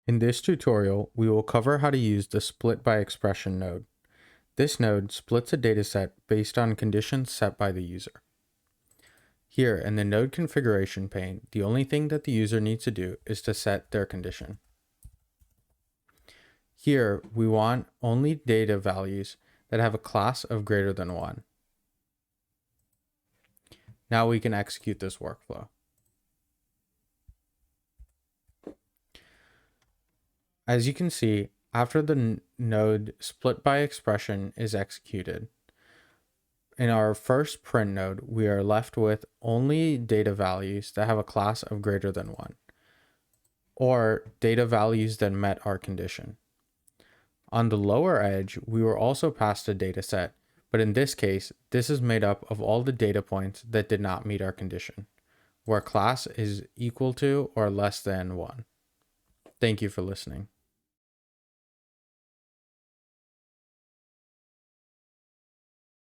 In this tutorial, we will cover how to use the split by expression node. This node splits a dataset based on conditions set by the user. Here in the node configuration pane, the only thing that the user needs to do is to set their condition. Here, we want only data values that have a class of greater than 1. Now we can execute this workflow. As you can see, after the node split by expression is executed, in our first print node, we are left with only data values that have a class of greater than 1, or data values that met our condition. On the lower edge, we were also passed a data set, but in this case, this is made up of all the data points that did not meet our condition, where class is equal to or less than 1. Thank you for listening.